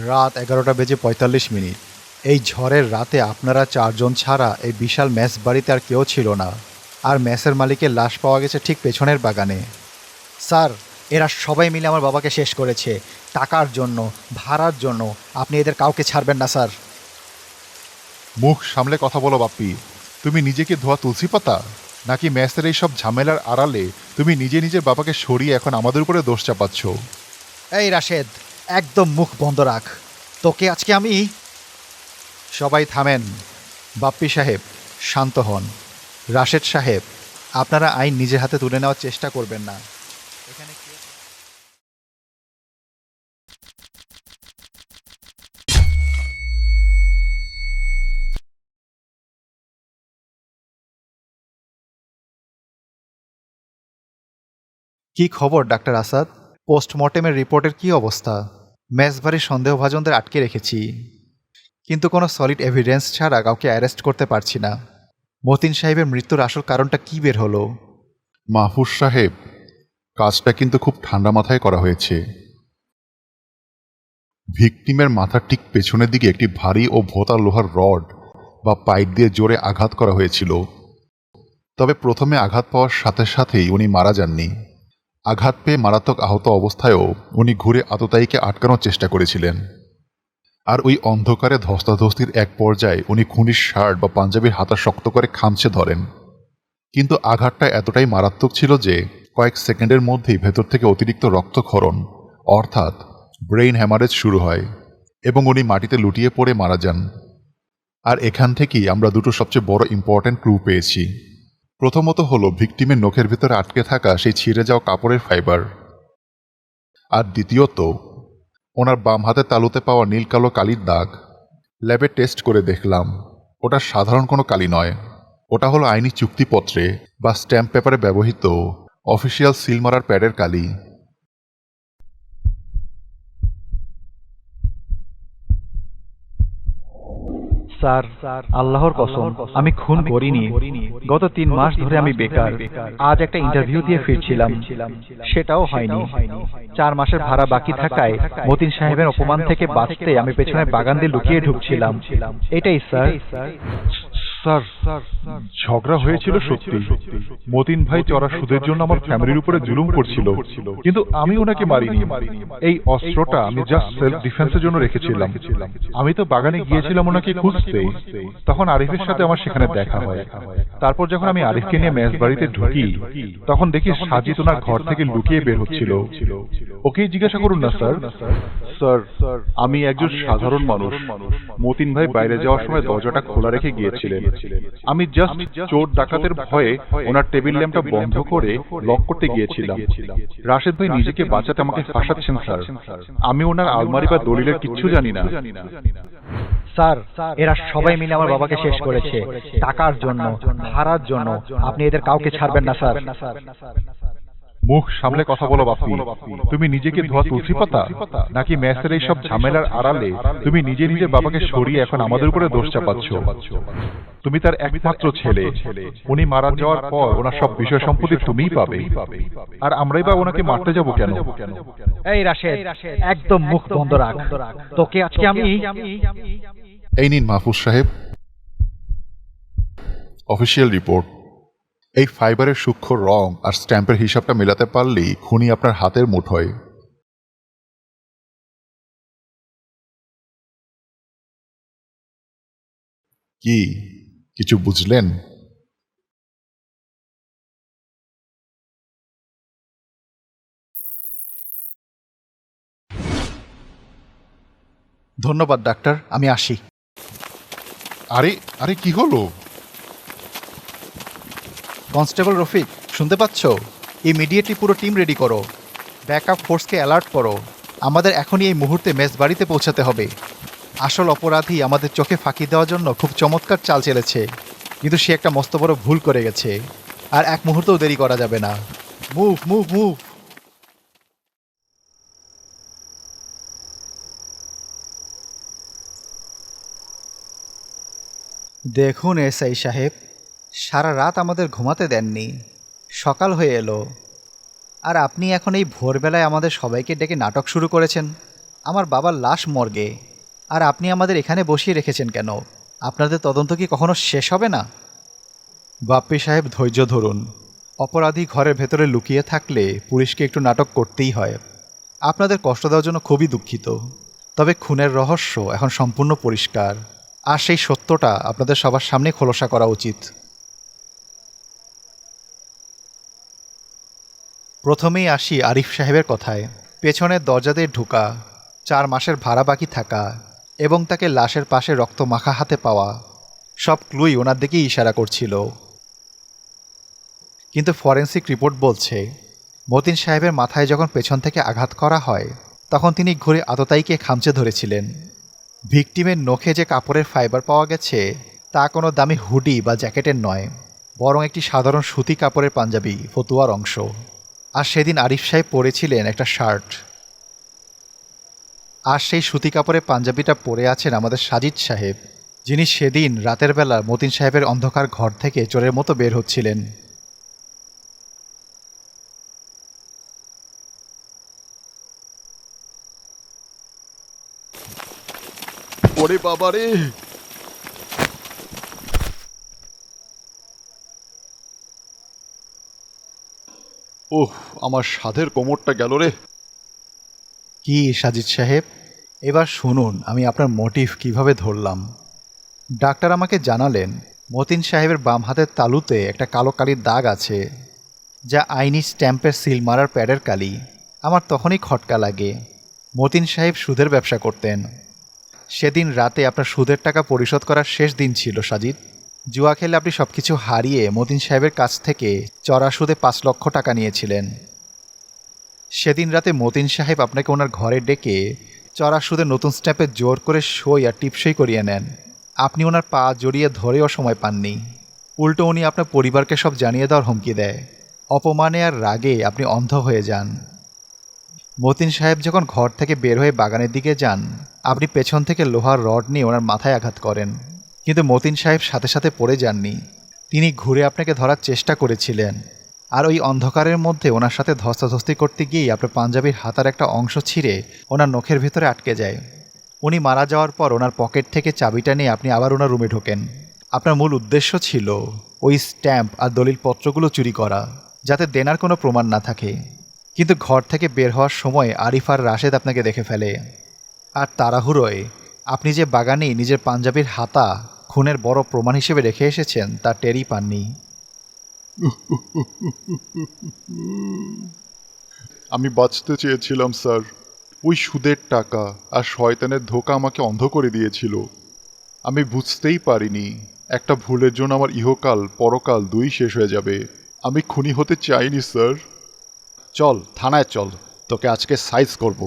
রাত 11:45। এই ঝড়ের রাতে আপনারা 4 জন ছাড়া এই বিশাল মেস বাড়িতে আর কেউ ছিল না। আর মেসের মালিকের লাশ পাওয়া গেছে ঠিক পেছনের বাগানে। স্যার, এরা সবাই মিলে আমার বাবাকে শেষ করেছে। টাকার জন্য, ভাড়ার জন্য। আপনি এদের কাউকে ছাড়বেন না স্যার। মুখ সামলে কথা বলো বাপ্পি। তুমি নিজেকে ধোয়া তুলসী পাতা, নাকি ম্যাচের এই সব ঝামেলার আড়ালে তুমি নিজে নিজের বাবাকে সরিয়ে এখন আমাদের উপরে দোষ চাপাচ্ছ? এই রাশেদ, একদম মুখ বন্ধ রাখ। তোকে আজকে আমি... সবাই থামেন। বাপ্পি সাহেব, শান্ত হন। রাশেদ সাহেব, আপনারা আইন নিজের হাতে তুলে নেওয়ার চেষ্টা করবেন না। এখানে কি খবর ডাক্তার আসাদ? পোস্টমর্টেমের রিপোর্টের কি অবস্থা? মেসবাড়ির সন্দেহভাজনদের আটকে রেখেছি, কিন্তু কোনো সলিড এভিডেন্স ছাড়া কাউকে অ্যারেস্ট করতে পারছি না। মতিন সাহেবের মৃত্যুর আসল কারণটা কি বের হলো? মাহফুজ সাহেব, কাজটা কিন্তু খুব ঠান্ডা মাথায় করা হয়েছে। ভিকটিমের মাথার ঠিক পেছনের দিকে একটি ভারী ও ভোঁতা লোহার রড বা পাইপ দিয়ে জোরে আঘাত করা হয়েছিল। তবে প্রথমে আঘাত পাওয়ার সাথে সাথেই উনি মারা যাননি। আঘাত পেয়ে মারাত্মক আহত অবস্থায়ও উনি ঘুরে আততায়ীকে আটকানোর চেষ্টা করেছিলেন। আর ওই অন্ধকারে ধস্তাধস্তির এক পর্যায়ে উনি খুনির শার্ট বা পাঞ্জাবির হাতা শক্ত করে খামচে ধরেন। কিন্তু আঘাতটা এতটাই মারাত্মক ছিল যে কয়েক সেকেন্ডের মধ্যেই ভেতর থেকে অতিরিক্ত রক্তক্ষরণ অর্থাৎ ব্রেইন হ্যামারেজ শুরু হয় এবং উনি মাটিতে লুটিয়ে পড়ে মারা যান। আর এখান থেকেই আমরা দুটো সবচেয়ে বড় ইম্পর্ট্যান্ট ক্লু পেয়েছি। প্রথমত হলো ভিকটিমের নখের ভিতরে আটকে থাকা সেই ছিঁড়ে যাওয়া কাপড়ের ফাইবার। আর দ্বিতীয়ত, ওনার বাম হাতে তালুতে পাওয়া নীল কালো কালির দাগ। ল্যাবে টেস্ট করে দেখলাম, ওটা সাধারণ কোনো কালি নয়। ওটা হলো আইনি চুক্তিপত্রে বা স্ট্যাম্প পেপারে ব্যবহৃত অফিসিয়াল সিল মারার প্যাডের কালি। স্যার, আল্লাহর কসম, আমি খুন করিনি। গত 3 মাস ধরে আমি বেকার। আজ একটা ইন্টারভিউ দিয়ে ফিরছিলাম, সেটাও হয়নি। 4 মাসের ভাড়া বাকি থাকায় মতিন সাহেবের অপমান থেকে বাঁচতে আমি পেছনের বাগান দিয়ে লুকিয়ে ঢুকছিলাম। এটাই স্যার। স্যার, ঝগড়া হয়েছিল সত্যি। মতিন ভাই চড়া সুদের জন্য আমার ফ্যামিলির উপরে জুলুম করছিল, কিন্তু আমি ওনাকে মারিনি। এই অস্ত্রটা আমি জাস্ট সেলফ ডিফেন্সের জন্য রেখেছিলাম। আমি তো বাগানে গিয়েছিলাম ওনাকে খুঁজতে, তখন আরিফের সাথে আমার সেখানে দেখা হয়। তারপর যখন আমি আরিফকে নিয়ে মেস বাড়িতে ঢুকি, তখন দেখি সাজিদ ওনার ঘর থেকে লুকিয়ে বের হচ্ছিল। ওকেই জিজ্ঞাসা করুন না স্যার। স্যার, আমি একজন সাধারণ মানুষ। মতিন ভাই বাইরে যাওয়ার সময় দরজাটা খোলা রেখে গিয়েছিলেন। আমি জাস্ট চোর ডাকাতের ভয়ে ওনার টেবিল ল্যাম্পটা বন্ধ করে লক করতে গিয়েছিলাম। রাশেদ ভাই নিজেকে বাঁচাতে আমাকে ফাঁসাচ্ছেন স্যার। আমি ওনার আলমারি বা দলিলের কিচ্ছু জানি না। স্যার, এরা সবাই মিলে আমার বাবাকে শেষ করেছে। টাকার জন্য, ভাড়ার জন্য। আপনি এদের কাউকে ছাড়বেন না স্যার। মুখ সামলে কথা বলো বাপ্পি। তুমি নিজেকে ধোয়া তুলসী পাতা, নাকি ম্যাচের এই সব ঝামেলার আড়ালে তুমি নিজে নিজের বাবাকে সরিয়ে এখন আমাদের উপরে দোষ চাপাচ্ছ? তুমি তার একমাত্র ছেলে। উনি মারা যাওয়ার পর ওনার সব বিষয় সম্পত্তি তুমিই পাবে, আর আমরাই বা ওনাকে মারতে যাব কেন? এই রাশেদ, একদম মুখ বন্ধ রাখ। তোকে আজকে আমি... এই নিন মাহফুজ সাহেব, অফিসিয়াল রিপোর্ট। এই ফাইবারের সূক্ষ্ম রং আর স্ট্যাম্পের হিসাবটা মেলাতে পারলেই খুনি আপনার হাতের মুঠোয়। কি কিছু বুঝলেন? ধন্যবাদ ডাক্তার, আমি আসি। আরে আরে, কি হলো? কনস্টেবল রফিক, শুনতে পাচ্ছ? ইমিডিয়েটলি পুরো টিম রেডি করো। ব্যাকআপ ফোর্সকে অ্যালার্ট করো। আমাদের এখনই এই মুহূর্তে মেস বাড়িতে পৌঁছাতে হবে। আসল অপরাধী আমাদের চোখে ফাঁকি দেওয়ার জন্য খুব চমৎকার চাল চেলেছে, কিন্তু সে একটা মস্ত বড় ভুল করে গেছে। আর এক মুহূর্তও দেরি করা যাবে না। Move move move. দেখুন এসআই সাহেব, সারা রাত আমাদের ঘুমাতে দেননি। সকাল হয়ে এলো, আর আপনি এখন এই ভোরবেলায় আমাদের সবাইকে ডেকে নাটক শুরু করেছেন। আমার বাবার লাশ মর্গে, আর আপনি আমাদের এখানে বসিয়ে রেখেছেন কেন? আপনাদের তদন্ত কি কখনো শেষ হবে না? বাপ্পি সাহেব, ধৈর্য ধরুন। অপরাধী ঘরের ভেতরে লুকিয়ে থাকলে পুলিশকে একটু নাটক করতেই হয়। আপনাদের কষ্ট দেওয়ার জন্য খুবই দুঃখিত, তবে খুনের রহস্য এখন সম্পূর্ণ পরিষ্কার, আর সেই সত্যটা আপনাদের সবার সামনে খোলসা করা উচিত। প্রথমেই আসি আরিফ সাহেবের কথায়। পেছনের দরজা দিয়ে ঢোকা, 4 মাসের ভাড়া বাকি থাকা এবং তাকে লাশের পাশে রক্ত মাখা হাতে পাওয়া, সব ক্লুই ওনার দিকেই ইশারা করছিল। কিন্তু ফরেনসিক রিপোর্ট বলছে মতিন সাহেবের মাথায় যখন পেছন থেকে আঘাত করা হয় তখন তিনি ঘুরে আততায়ীকে খামচে ধরেছিলেন। ভিকটিমের নখে যে কাপড়ের ফাইবার পাওয়া গেছে তা কোনো দামি হুডি বা জ্যাকেটের নয়, বরং একটি সাধারণ সুতি কাপড়ের পাঞ্জাবি, ফতুয়ার অংশ। আর সেদিন আরিফ সাহেব পরেছিলেন একটা শার্ট। আর সেই সুতি কাপড়ের পাঞ্জাবিটা পরে আছেন আমাদের সাজিদ সাহেব, যিনি সেদিন রাতের বেলা মতিন সাহেবের অন্ধকার ঘর থেকে চোরের মতো বের হচ্ছিলেন। ওরে বাবারে! ওহ, আমার সাধের কোমরটা গেল রে। কি সাজিদ সাহেব, এবার শুনুন আমি আপনার মোটিভ কিভাবে ধরলাম। ডাক্তার আমাকে জানালেন মতিন সাহেবের বাম হাতের তালুতে একটা কালো কালির দাগ আছে, যা আইনি স্ট্যাম্পের সিল মারার প্যাডের কালি। আমার তখনই খটকা লাগে। মতিন সাহেব সুদের ব্যবসা করতেন। সেদিন রাতে আপনার সুদের টাকা পরিশোধ করার শেষ দিন ছিল সাজিদ। জুয়া খেলে আপনি সব কিছু হারিয়ে মতিন সাহেবের কাছ থেকে চড়া সুদে 5 লক্ষ টাকা নিয়েছিলেন। সেদিন রাতে মতিন সাহেব আপনাকে ওনার ঘরে ডেকে চড়া সুদে নতুন স্ট্যাম্পে জোর করে সই আর টিপসই করিয়ে নেন। আপনি ওনার পা জড়িয়ে ধরেও সময় পাননি, উল্টো উনি আপনার পরিবারকে সব জানিয়ে দেওয়ার হুমকি দেয়। অপমানে আর রাগে আপনি অন্ধ হয়ে যান। মতিন সাহেব যখন ঘর থেকে বের হয়ে বাগানের দিকে যান আপনি পেছন থেকে লোহার রড নিয়ে ওনার মাথায় আঘাত করেন, কিন্তু মতিন সাহেব সাথে সাথে পড়ে যাননি। তিনি ঘুরে আপনাকে ধরার চেষ্টা করেছিলেন, আর ওই অন্ধকারের মধ্যে ওনার সাথে ধস্তাধস্তি করতে গিয়েই আপনার পাঞ্জাবির হাতার একটা অংশ ছিঁড়ে ওনার নখের ভেতরে আটকে যায়। উনি মারা যাওয়ার পর ওনার পকেট থেকে চাবিটা নিয়ে আপনি আবার ওনার রুমে ঢোকেন। আপনার মূল উদ্দেশ্য ছিল ওই স্ট্যাম্প আর দলিলপত্রগুলো চুরি করা, যাতে দেনার কোনো প্রমাণ না থাকে। কিন্তু ঘর থেকে বের হওয়ার সময় আরিফ আর রাশেদ আপনাকে দেখে ফেলে, আর তাড়াহুড়োয় আপনি যে বাগানেই নিজের পাঞ্জাবির হাতা খুনের বড় প্রমাণ হিসেবে রেখে এসেছেন তা টেরই পাননি। আমি বাঁচতে চেয়েছিলাম স্যার। ওই সুদের টাকা আর শয়তানের ধোঁকা আমাকে অন্ধ করে দিয়েছিল। আমি বুঝতেই পারিনি একটা ভুলের জন্য আমার ইহকাল পরকাল দুই শেষ হয়ে যাবে। আমি খুনি হতে চাইনি স্যার। চল থানায় চল, তোকে আজকে সাইজ করব।